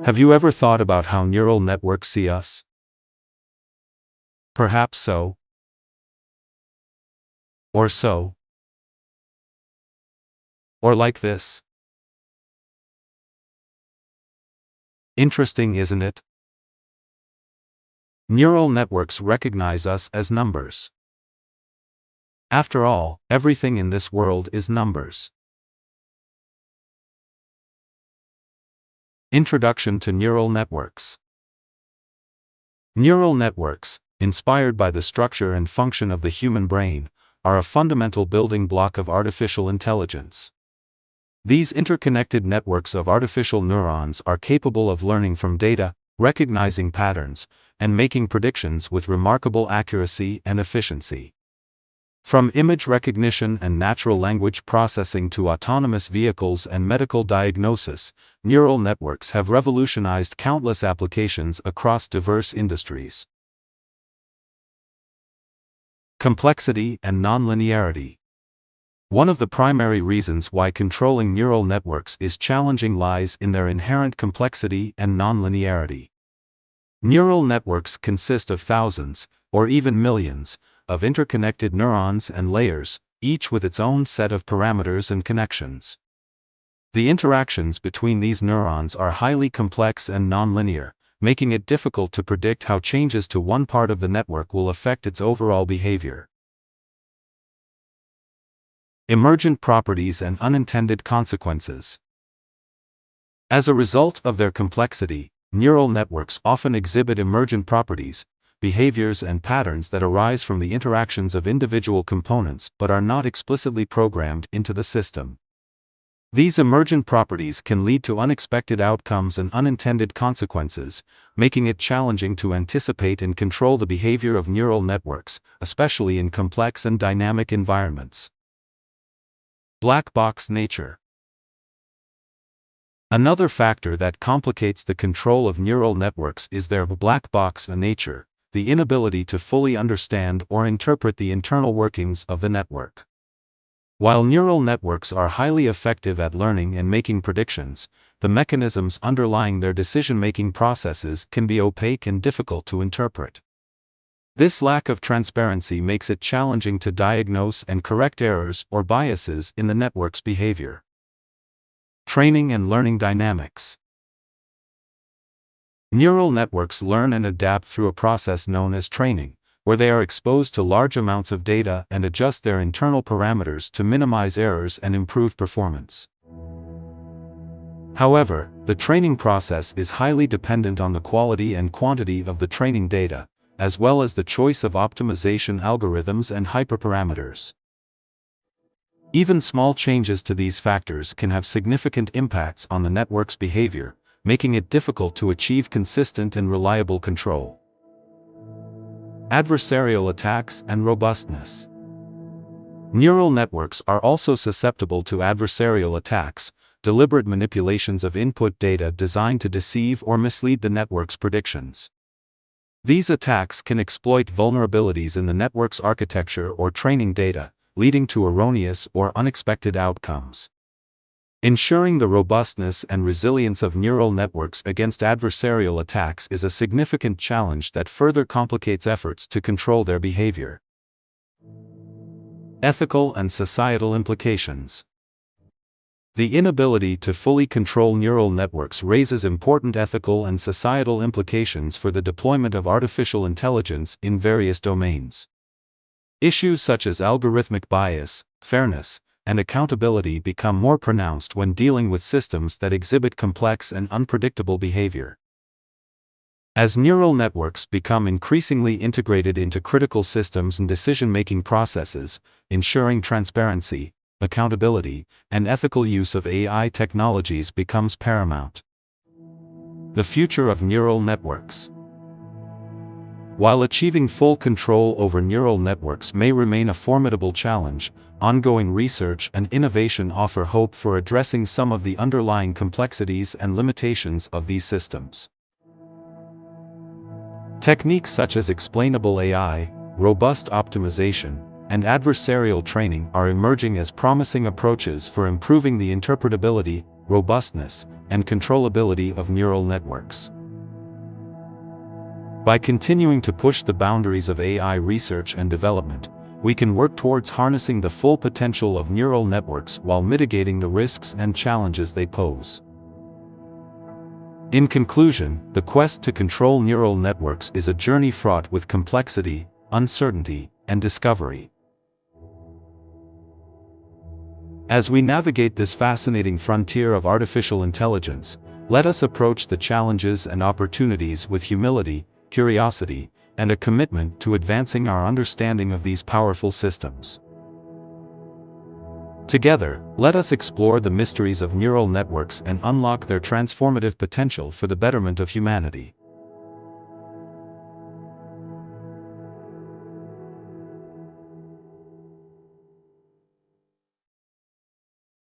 Have you ever thought about how neural networks see us? Perhaps so, or so, or like this. Interesting, isn't it? Neural networks recognize us as numbers. After all, everything in this world is numbers. Introduction to neural networks. Neural networks, inspired by the structure and function of the human brain, are a fundamental building block of artificial intelligence. These interconnected networks of artificial neurons are capable of learning from data, recognizing patterns, and making predictions with remarkable accuracy and efficiency. From image recognition and natural language processing to autonomous vehicles and medical diagnosis, neural networks have revolutionized countless applications across diverse industries. Complexity and nonlinearity. One of the primary reasons why controlling neural networks is challenging lies in their inherent complexity and nonlinearity. Neural networks consist of thousands, or even millions, of interconnected neurons and layers, each with its own set of parameters and connections. The interactions between these neurons are highly complex and nonlinear, making it difficult to predict how changes to one part of the network will affect its overall behavior. Emergent properties and unintended consequences. As a result of their complexity, neural networks often exhibit emergent properties, behaviors and patterns that arise from the interactions of individual components but are not explicitly programmed into the system. These emergent properties can lead to unexpected outcomes and unintended consequences, making it challenging to anticipate and control the behavior of neural networks, especially in complex and dynamic environments. Black box nature. Another factor that complicates the control of neural networks is their black box nature, the inability to fully understand or interpret the internal workings of the network. While neural networks are highly effective at learning and making predictions, the mechanisms underlying their decision-making processes can be opaque and difficult to interpret. This lack of transparency makes it challenging to diagnose and correct errors or biases in the network's behavior. Training and learning dynamics. Neural networks learn and adapt through a process known as training, where they are exposed to large amounts of data and adjust their internal parameters to minimize errors and improve performance. However, the training process is highly dependent on the quality and quantity of the training data, as well as the choice of optimization algorithms and hyperparameters. Even small changes to these factors can have significant impacts on the network's behavior, making it difficult to achieve consistent and reliable control. Adversarial attacks and robustness. Neural networks are also susceptible to adversarial attacks, deliberate manipulations of input data designed to deceive or mislead the network's predictions. These attacks can exploit vulnerabilities in the network's architecture or training data, leading to erroneous or unexpected outcomes. Ensuring the robustness and resilience of neural networks against adversarial attacks is a significant challenge that further complicates efforts to control their behavior. Ethical and societal implications. The inability to fully control neural networks raises important ethical and societal implications for the deployment of artificial intelligence in various domains. Issues such as algorithmic bias, fairness, and accountability become more pronounced when dealing with systems that exhibit complex and unpredictable behavior. As neural networks become increasingly integrated into critical systems and decision-making processes, ensuring transparency, accountability, and ethical use of AI technologies becomes paramount. The future of neural networks. While achieving full control over neural networks may remain a formidable challenge, ongoing research and innovation offer hope for addressing some of the underlying complexities and limitations of these systems. Techniques such as explainable AI, robust optimization, and adversarial training are emerging as promising approaches for improving the interpretability, robustness, and controllability of neural networks. By continuing to push the boundaries of AI research and development, we can work towards harnessing the full potential of neural networks while mitigating the risks and challenges they pose. In conclusion, the quest to control neural networks is a journey fraught with complexity, uncertainty, and discovery. As we navigate this fascinating frontier of artificial intelligence, let us approach the challenges and opportunities with humility, curiosity, and a commitment to advancing our understanding of these powerful systems. Together, let us explore the mysteries of neural networks and unlock their transformative potential for the betterment of humanity.